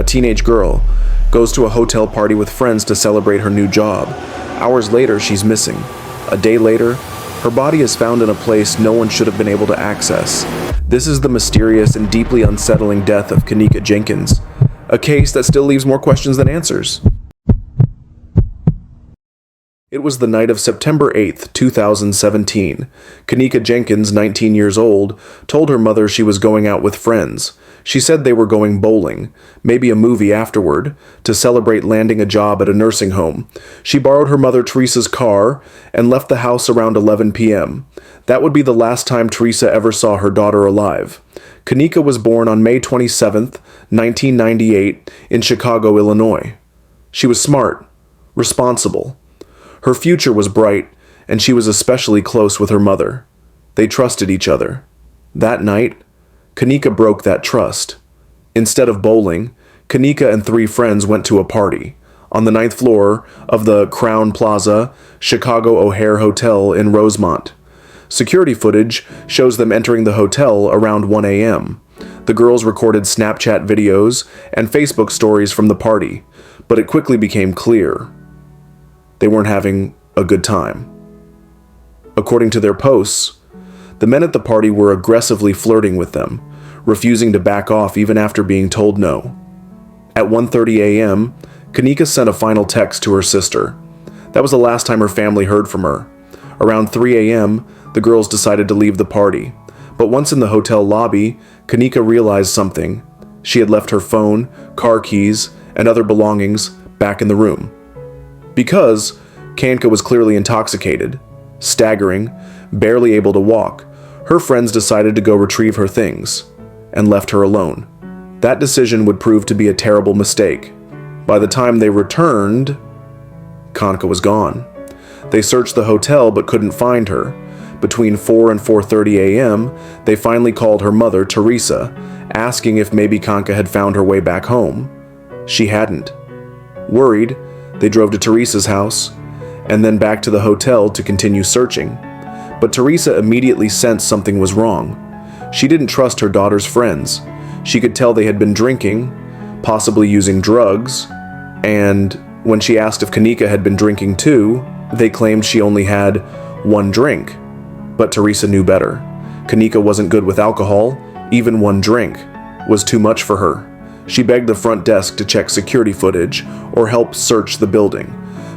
a teenage girl, goes to a hotel party with friends to celebrate her new job. Hours later, she's missing. A day later, her body is found in a place no one should have been able to access. This is the mysterious and deeply unsettling death of Kenneka Jenkins, a case that still leaves more questions than answers. It was the night of September 8th, 2017. Kenneka Jenkins, 19 years old, told her mother she was going out with friends. She said they were going bowling, maybe a movie afterward, to celebrate landing a job at a nursing home. She borrowed her mother Teresa's car and left the house around 11 p.m. That would be the last time Teresa ever saw her daughter alive. Kenneka was born on May 27th, 1998, in Chicago, Illinois. She was smart, responsible. Her future was bright, and she was especially close with her mother. They trusted each other. That night, Kenneka broke that trust. Instead of bowling, Kenneka and 3 friends went to a party on the 9th floor of the Crown Plaza Chicago O'Hare Hotel in Rosemont. Security footage shows them entering the hotel around 1 a.m. The girls recorded Snapchat videos and Facebook stories from the party, but it quickly became clear they weren't having a good time. According to their posts, the men at the party were aggressively flirting with them, refusing to back off even after being told no. At 1:30 a.m., Kenneka sent a final text to her sister. That was the last time her family heard from her. Around 3 a.m., the girls decided to leave the party. But once in the hotel lobby, Kenneka realized something. She had left her phone, car keys, and other belongings back in the room. Because Kenneka was clearly intoxicated, staggering, barely able to walk, her friends decided to go retrieve her things and left her alone. That decision would prove to be a terrible mistake. By the time they returned, Kenneka was gone. They searched the hotel but couldn't find her. Between 4 and 4:30 a.m., they finally called her mother, Teresa, asking if maybe Kenneka had found her way back home. She hadn't. Worried, they drove to Teresa's house and then back to the hotel to continue searching. But Teresa immediately sensed something was wrong. She didn't trust her daughter's friends. She could tell they had been drinking, possibly using drugs, and when she asked if Kenneka had been drinking too, they claimed she only had 1 drink. But Teresa knew better. Kenneka wasn't good with alcohol. Even 1 drink was too much for her. She begged the front desk to check security footage or help search the building,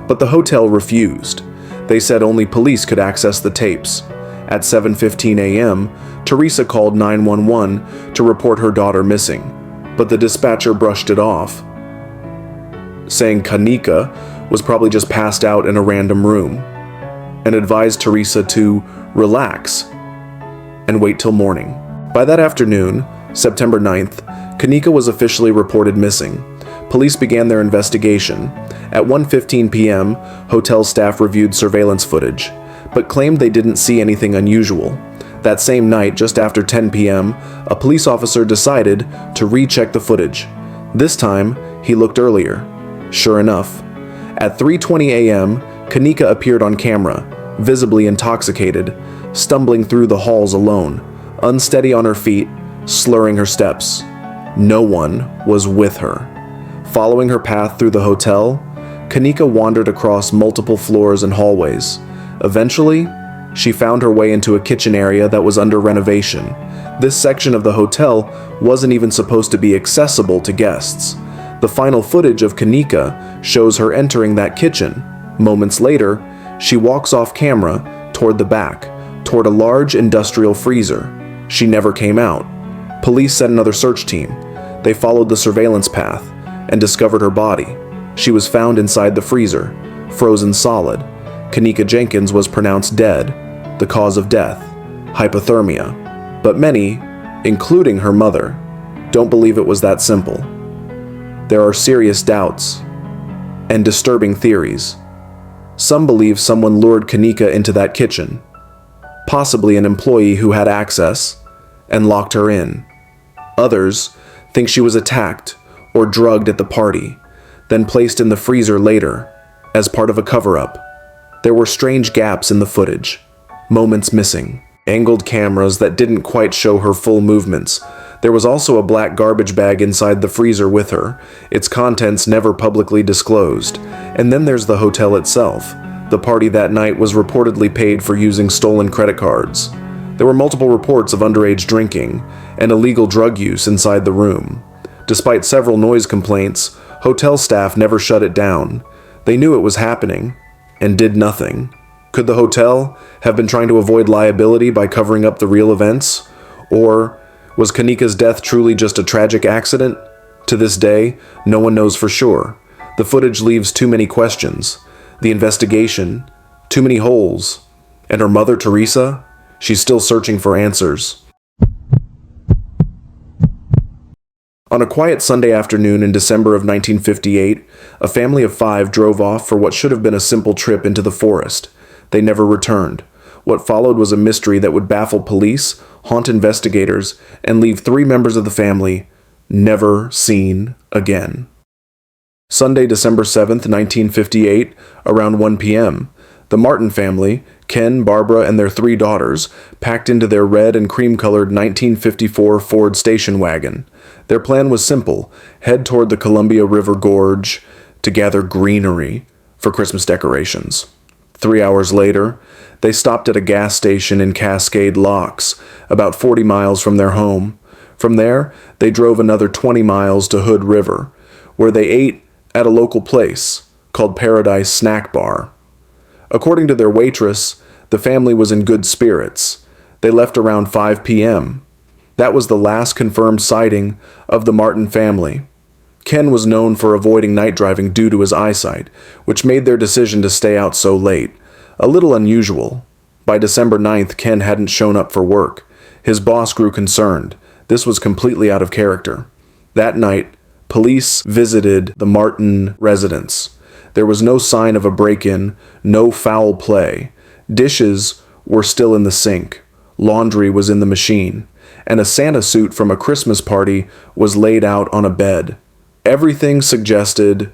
but the hotel refused. They said only police could access the tapes. At 7:15 a.m., Teresa called 911 to report her daughter missing, but the dispatcher brushed it off, saying Kenneka was probably just passed out in a random room, and advised Teresa to relax and wait till morning. By that afternoon, September 9th, Kenneka was officially reported missing. Police began their investigation. At 1:15 p.m., hotel staff reviewed surveillance footage, but claimed they didn't see anything unusual. That same night, just after 10 p.m., a police officer decided to recheck the footage. This time, he looked earlier. Sure enough, at 3:20 a.m., Kenneka appeared on camera, visibly intoxicated, stumbling through the halls alone, unsteady on her feet, slurring her steps. No one was with her. Following her path through the hotel, Kenneka wandered across multiple floors and hallways. Eventually, she found her way into a kitchen area that was under renovation. This section of the hotel wasn't even supposed to be accessible to guests. The final footage of Kenneka shows her entering that kitchen. Moments later, she walks off camera toward the back, toward a large industrial freezer. She never came out. Police sent another search team. They followed the surveillance path and discovered her body. She was found inside the freezer, frozen solid. Kenneka Jenkins was pronounced dead. The cause of death, hypothermia. But many, including her mother, don't believe it was that simple. There are serious doubts and disturbing theories. Some believe someone lured Kenneka into that kitchen, possibly an employee who had access, and locked her in. Others think she was attacked or drugged at the party, then placed in the freezer later as part of a cover-up. There were strange gaps in the footage, moments missing, angled cameras that didn't quite show her full movements. There was also a black garbage bag inside the freezer with her, its contents never publicly disclosed. And then there's the hotel itself. The party that night was reportedly paid for using stolen credit cards. There were multiple reports of underage drinking and illegal drug use inside the room. Despite several noise complaints, hotel staff never shut it down. They knew it was happening and did nothing. Could the hotel have been trying to avoid liability by covering up the real events? Or was Kenneka's death truly just a tragic accident? To this day, no one knows for sure. The footage leaves too many questions. The investigation, too many holes. And her mother, Teresa? She's still searching for answers. On a quiet Sunday afternoon in December of 1958, a family of 5 drove off for what should have been a simple trip into the forest. They never returned. What followed was a mystery that would baffle police, haunt investigators, and leave 3 members of the family never seen again. Sunday, December 7th, 1958, around 1 p.m., the Martin family, Ken, Barbara, and their 3 daughters, packed into their red and cream-colored 1954 Ford station wagon. Their plan was simple: head toward the Columbia River Gorge to gather greenery for Christmas decorations. 3 hours later, they stopped at a gas station in Cascade Locks, about 40 miles from their home. From there, they drove another 20 miles to Hood River, where they ate at a local place called Paradise Snack Bar. According to their waitress, the family was in good spirits. They left around 5 p.m. That was the last confirmed sighting of the Martin family. Ken was known for avoiding night driving due to his eyesight, which made their decision to stay out so late a little unusual. By December 9th, Ken hadn't shown up for work. His boss grew concerned. This was completely out of character. That night, police visited the Martin residence. There was no sign of a break-in, no foul play. Dishes were still in the sink. Laundry was in the machine. And a Santa suit from a Christmas party was laid out on a bed. Everything suggested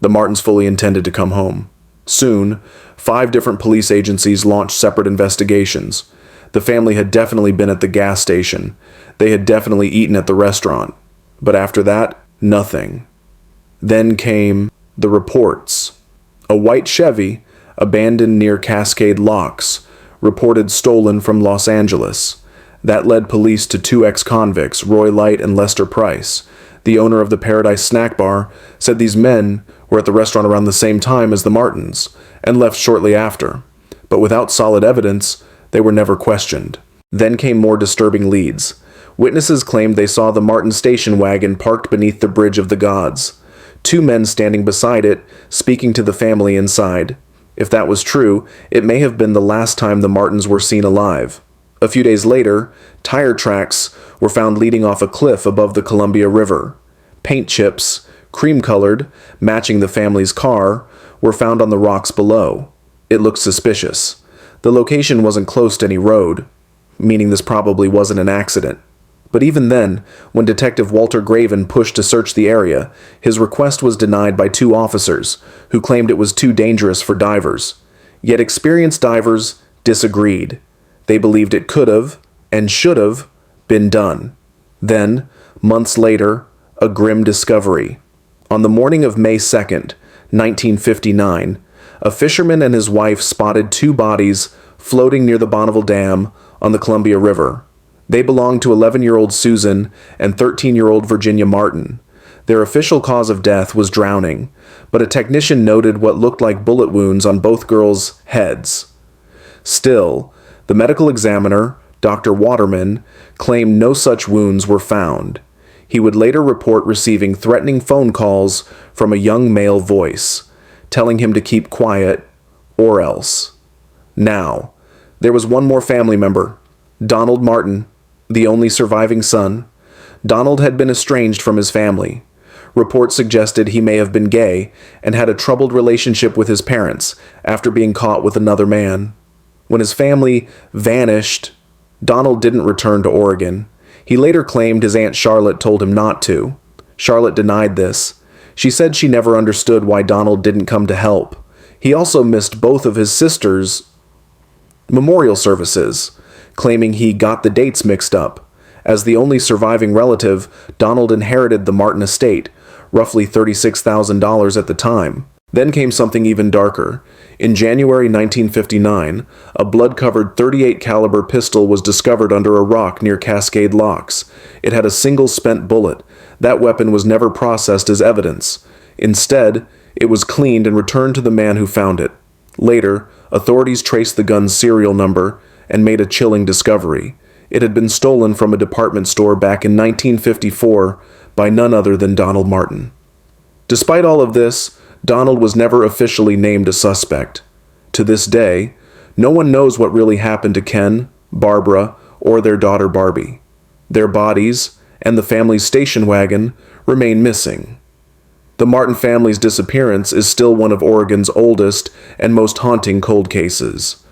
the Martins fully intended to come home. Soon, 5 different police agencies launched separate investigations. The family had definitely been at the gas station. They had definitely eaten at the restaurant. But after that, nothing. Then came the reports. A white Chevy, abandoned near Cascade Locks, reported stolen from Los Angeles. That led police to 2 ex-convicts, Roy Light and Lester Price. The owner of the Paradise Snack Bar said these men were at the restaurant around the same time as the Martins and left shortly after. But without solid evidence, they were never questioned. Then came more disturbing leads. Witnesses claimed they saw the Martin station wagon parked beneath the Bridge of the Gods. 2 men standing beside it, speaking to the family inside. If that was true, it may have been the last time the Martins were seen alive. A few days later, tire tracks were found leading off a cliff above the Columbia River. Paint chips, cream-colored, matching the family's car, were found on the rocks below. It looked suspicious. The location wasn't close to any road, meaning this probably wasn't an accident. But even then, when Detective Walter Graven pushed to search the area, his request was denied by 2 officers, who claimed it was too dangerous for divers. Yet experienced divers disagreed. They believed it could have, and should have, been done. Then, months later, a grim discovery. On the morning of May 2nd, 1959, a fisherman and his wife spotted 2 bodies floating near the Bonneville Dam on the Columbia River. They belonged to 11-year-old Susan and 13-year-old Virginia Martin. Their official cause of death was drowning, but a technician noted what looked like bullet wounds on both girls' heads. Still, the medical examiner, Dr. Waterman, claimed no such wounds were found. He would later report receiving threatening phone calls from a young male voice, telling him to keep quiet or else. Now, there was one more family member, Donald Martin, the only surviving son. Donald had been estranged from his family. Reports suggested he may have been gay and had a troubled relationship with his parents after being caught with another man. When his family vanished, Donald didn't return to Oregon. He later claimed his Aunt Charlotte told him not to. Charlotte denied this. She said she never understood why Donald didn't come to help. He also missed both of his sisters' memorial services, claiming he got the dates mixed up. As the only surviving relative, Donald inherited the Martin estate, roughly $36,000 at the time. Then came something even darker. In January 1959, a blood-covered .38 caliber pistol was discovered under a rock near Cascade Locks. It had a single spent bullet. That weapon was never processed as evidence. Instead, it was cleaned and returned to the man who found it. Later, authorities traced the gun's serial number and made a chilling discovery. It had been stolen from a department store back in 1954 by none other than Donald Martin. Despite all of this, Donald was never officially named a suspect. To this day, no one knows what really happened to Ken, Barbara, or their daughter Barbie. Their bodies, and the family's station wagon, remain missing. The Martin family's disappearance is still one of Oregon's oldest and most haunting cold cases.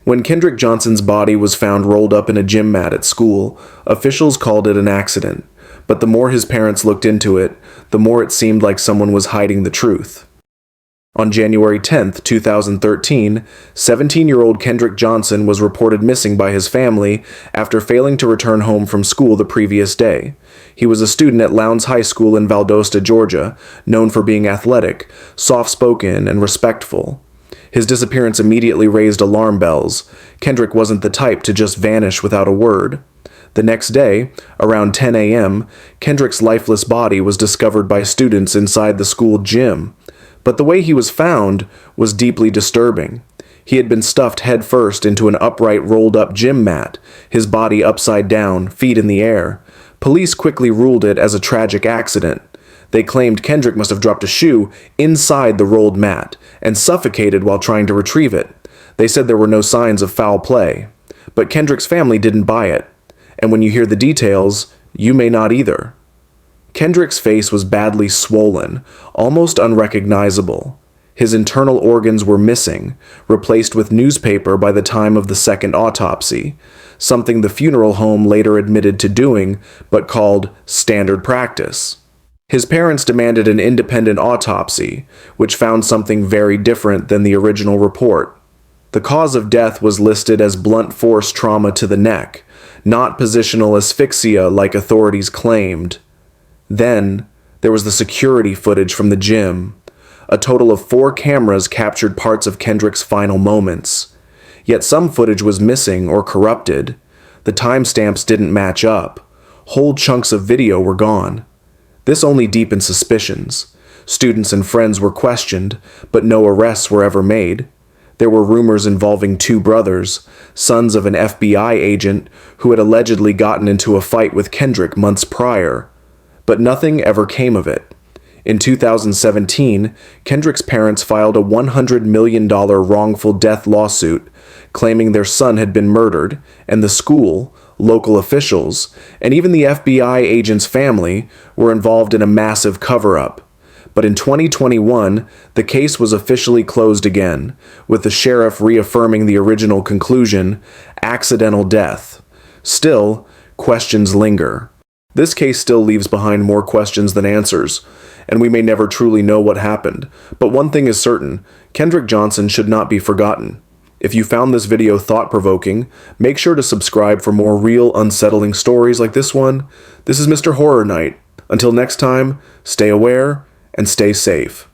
When Kendrick Johnson's body was found rolled up in a gym mat at school, officials called it an accident. But the more his parents looked into it, the more it seemed like someone was hiding the truth. On January 10, 2013, 17-year-old Kendrick Johnson was reported missing by his family after failing to return home from school the previous day. He was a student at Lowndes High School in Valdosta, Georgia, known for being athletic, soft-spoken, and respectful. His disappearance immediately raised alarm bells. Kendrick wasn't the type to just vanish without a word. The next day, around 10 a.m., Kendrick's lifeless body was discovered by students inside the school gym. But the way he was found was deeply disturbing. He had been stuffed headfirst into an upright rolled-up gym mat, his body upside down, feet in the air. Police quickly ruled it as a tragic accident. They claimed Kendrick must have dropped a shoe inside the rolled mat and suffocated while trying to retrieve it. They said there were no signs of foul play. But Kendrick's family didn't buy it. And when you hear the details, you may not either. Kendrick's face was badly swollen, almost unrecognizable. His internal organs were missing, replaced with newspaper by the time of the second autopsy, something the funeral home later admitted to doing, but called standard practice. His parents demanded an independent autopsy, which found something very different than the original report. The cause of death was listed as blunt force trauma to the neck, not positional asphyxia like authorities claimed. Then, there was the security footage from the gym. A total of 4 cameras captured parts of Kendrick's final moments. Yet some footage was missing or corrupted. The timestamps didn't match up. Whole chunks of video were gone. This only deepened suspicions. Students and friends were questioned, but no arrests were ever made. There were rumors involving 2 brothers, sons of an FBI agent who had allegedly gotten into a fight with Kendrick months prior. But nothing ever came of it. In 2017, Kendrick's parents filed a $100 million wrongful death lawsuit, claiming their son had been murdered, and the school, local officials, and even the FBI agent's family were involved in a massive cover-up. But in 2021, the case was officially closed again, with the sheriff reaffirming the original conclusion, accidental death. Still, questions linger. This case still leaves behind more questions than answers, and we may never truly know what happened. But one thing is certain, Kendrick Johnson should not be forgotten. If you found this video thought-provoking, make sure to subscribe for more real, unsettling stories like this one. This is Mr. HorrorNight. Until next time, stay aware and stay safe.